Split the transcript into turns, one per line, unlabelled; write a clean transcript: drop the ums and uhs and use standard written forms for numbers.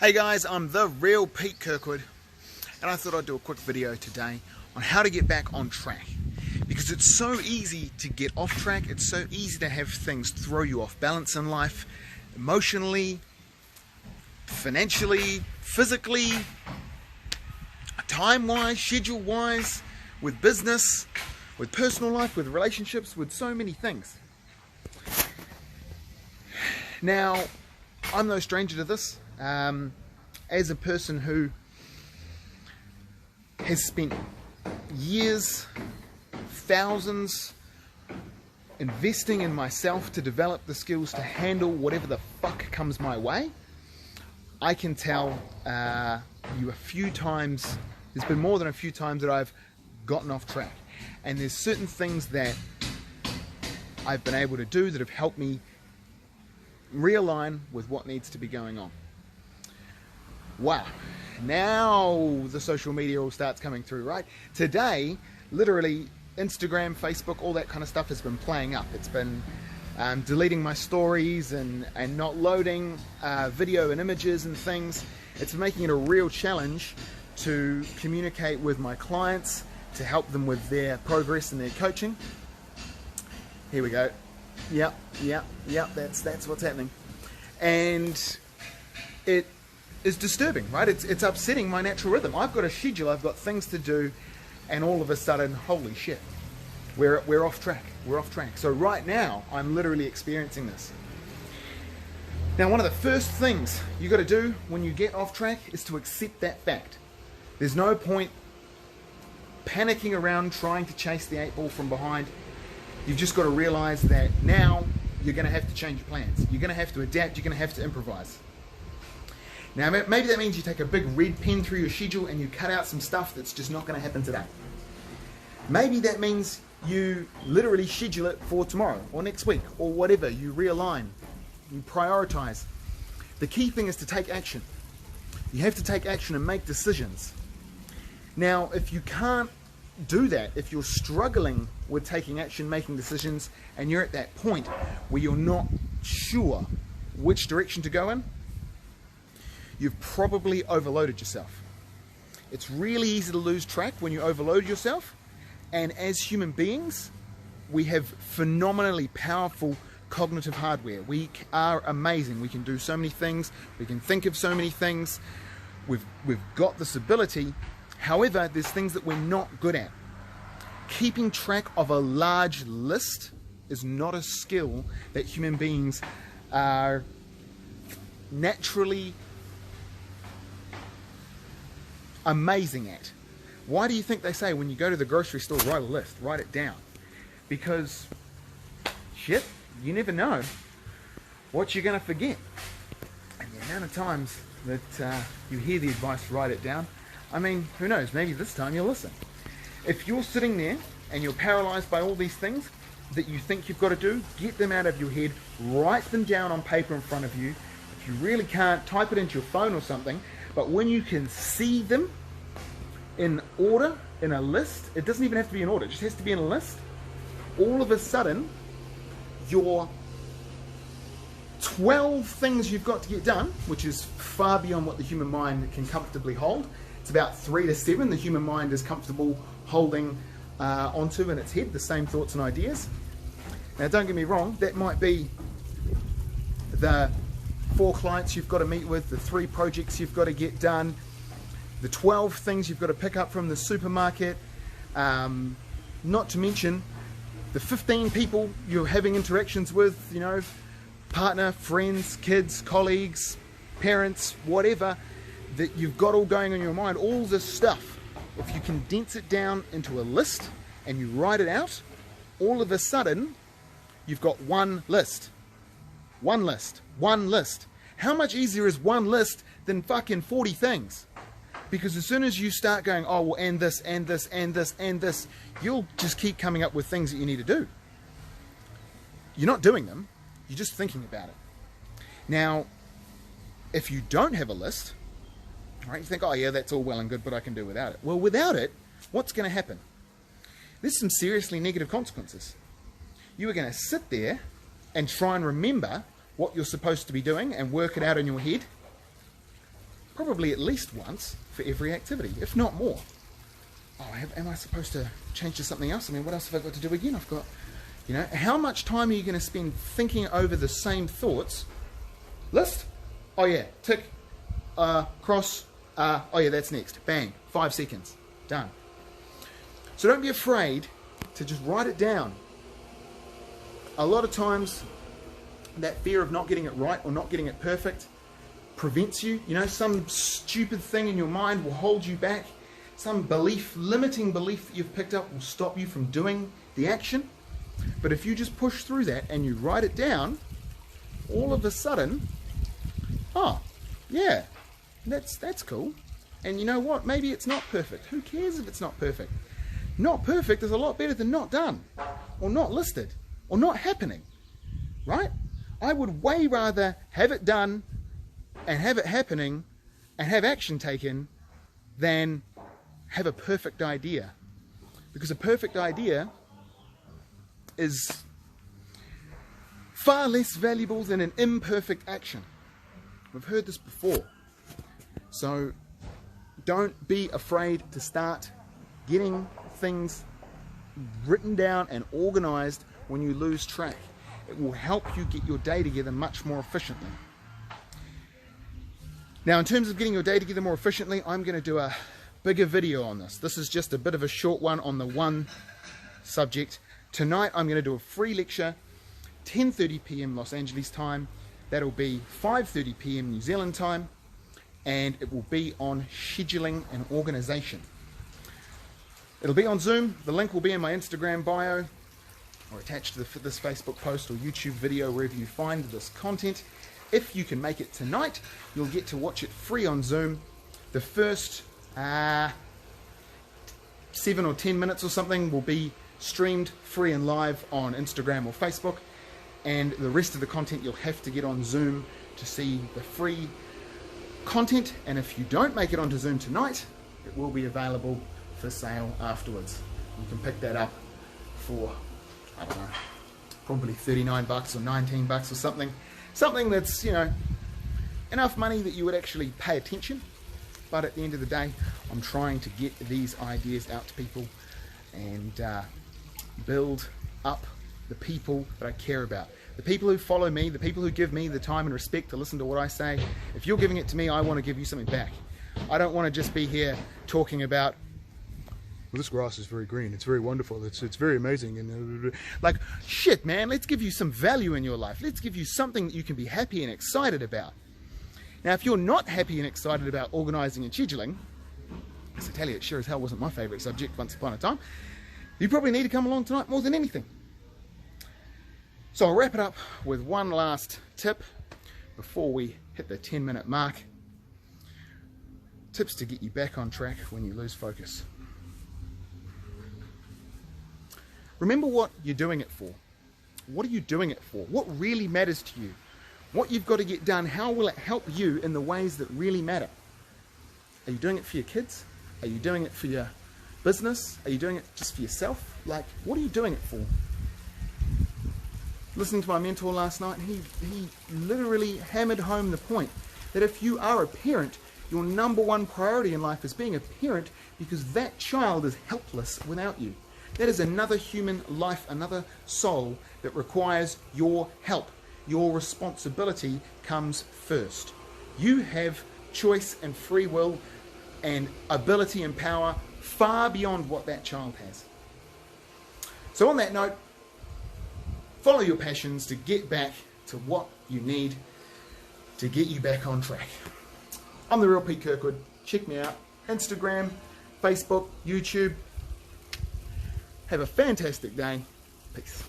Hey guys, I'm the real Pete Kirkwood, and I thought I'd do a quick video today on how to get back on track. Because it's so easy to get off track, it's so easy to have things throw you off balance in life, emotionally, financially, physically, time-wise, schedule-wise, with business, with personal life, with relationships, with so many things. Now, I'm no stranger to this. As a person who has spent years, thousands, investing in myself to develop the skills to handle whatever the fuck comes my way, I can tell you a few times, there's been more than a few times that I've gotten off track. And there's certain things that I've been able to do that have helped me realign with what needs to be going on. Wow, now the social media all starts coming through, right? Today, literally, Instagram, Facebook, all that kind of stuff has been playing up. It's been deleting my stories and not loading video and images and things. It's making it a real challenge to communicate with my clients, to help them with their progress and their coaching. Here we go. Yep, that's what's happening. And it is disturbing, right? It's upsetting my natural rhythm. I've got a schedule, I've got things to do, and all of a sudden, holy shit, we're off track. We're off track. So right now, I'm literally experiencing this. Now, one of the first things you got to do when you get off track is to accept that fact. There's no point panicking around trying to chase the 8 ball from behind. You've just got to realize that now you're going to have to change your plans. You're going to have to adapt. You're going to have to improvise. Now, maybe that means you take a big red pen through your schedule and you cut out some stuff that's just not going to happen today. Maybe that means you literally schedule it for tomorrow or next week or whatever. You realign, you prioritize. The key thing is to take action. You have to take action and make decisions. Now, if you can't do that, if you're struggling with taking action, making decisions, and you're at that point where you're not sure which direction to go in, you've probably overloaded yourself. It's really easy to lose track when you overload yourself, and as human beings, we have phenomenally powerful cognitive hardware. We are amazing. We can do so many things. We can think of so many things. We've got this ability. However, there's things that we're not good at. Keeping track of a large list is not a skill that human beings are naturally amazing at. Why do you think they say when you go to the grocery store, write a list, write it down? Because, shit, you never know what you're going to forget. And the amount of times that you hear the advice, write it down, I mean, who knows, maybe this time you'll listen. If you're sitting there and you're paralyzed by all these things that you think you've got to do, get them out of your head, write them down on paper in front of you. If you really can't, type it into your phone or something, but when you can see them in order, in a list, it doesn't even have to be in order, it just has to be in a list, all of a sudden, your 12 things you've got to get done, which is far beyond what the human mind can comfortably hold. It's about 3 to 7 the human mind is comfortable holding onto in its head, the same thoughts and ideas. Now don't get me wrong, that might be the 4 clients you've got to meet with, the 3 projects you've got to get done, the 12 things you've got to pick up from the supermarket, not to mention the 15 people you're having interactions with, you know, partner, friends, kids, colleagues, parents, whatever, that you've got all going on in your mind, all this stuff. If you condense it down into a list and you write it out, all of a sudden, you've got one list. One list. One list. How much easier is one list than fucking 40 things? Because as soon as you start going, oh, well, and this, and this, and this, and this, you'll just keep coming up with things that you need to do. You're not doing them. You're just thinking about it. Now, if you don't have a list, right, you think, oh yeah, that's all well and good, but I can do without it. Well, without it, what's going to happen? There's some seriously negative consequences. You are going to sit there and try and remember what you're supposed to be doing and work it out in your head. probably at least once for every activity, if not more. Oh, am I supposed to change to something else? I mean, what else have I got to do again? I've got, you know, how much time are you going to spend thinking over the same thoughts? List? Oh yeah, tick, cross, oh yeah, that's next. Bang, 5 seconds, done. So don't be afraid to just write it down. A lot of times, that fear of not getting it right or not getting it perfect prevents you. You know, some stupid thing in your mind will hold you back. Some belief, limiting belief that you've picked up will stop you from doing the action. But if you just push through that and you write it down, all of a sudden, oh, yeah, that's cool. And you know what? Maybe it's not perfect. Who cares if it's not perfect? Not perfect is a lot better than not done, or not listed, or not happening, right? I would way rather have it done and have it happening and have action taken than have a perfect idea. Because a perfect idea is far less valuable than an imperfect action. We've heard this before. So don't be afraid to start getting things written down and organized when you lose track. It will help you get your day together much more efficiently. Now, in terms of getting your day together more efficiently, I'm going to do a bigger video on this. This is just a bit of a short one on the one subject. Tonight I'm going to do a free lecture, 10:30 p.m. Los Angeles time. That'll be 5:30 p.m. New Zealand time, and it will be on scheduling and organization. It'll be on Zoom. The link will be in my Instagram bio or attached to this Facebook post or YouTube video, wherever you find this content. If you can make it tonight, you'll get to watch it free on Zoom. The first 7 or 10 minutes or something will be streamed free and live on Instagram or Facebook, and the rest of the content you'll have to get on Zoom to see the free content. And if you don't make it onto Zoom tonight, it will be available for sale afterwards. You can pick that up for, I don't know, probably 39 bucks or 19 bucks or something that's, you know, enough money that you would actually pay attention. But at the end of the day, I'm trying to get these ideas out to people and build up the people that I care about. The people who follow me, the people who give me the time and respect to listen to what I say. If you're giving it to me, I want to give you something back. I don't want to just be here talking about, well, this grass is very green, it's very wonderful, it's very amazing, and like, shit, man, let's give you some value in your life. Let's give you something that you can be happy and excited about. Now, if you're not happy and excited about organizing and scheduling, as I tell you, it sure as hell wasn't my favorite subject once upon a time, you probably need to come along tonight more than anything. So I'll wrap it up with one last tip before we hit the 10-minute mark. Tips to get you back on track when you lose focus. Remember what you're doing it for. What are you doing it for? What really matters to you? What you've got to get done, how will it help you in the ways that really matter? Are you doing it for your kids? Are you doing it for your business? Are you doing it just for yourself? Like, what are you doing it for? Listening to my mentor last night, he literally hammered home the point that if you are a parent, your number one priority in life is being a parent, because that child is helpless without you. That is another human life, another soul that requires your help. Your responsibility comes first. You have choice and free will and ability and power far beyond what that child has. So on that note, follow your passions to get back to what you need to get you back on track. I'm The Real Pete Kirkwood. Check me out. Instagram, Facebook, YouTube. Have a fantastic day. Peace.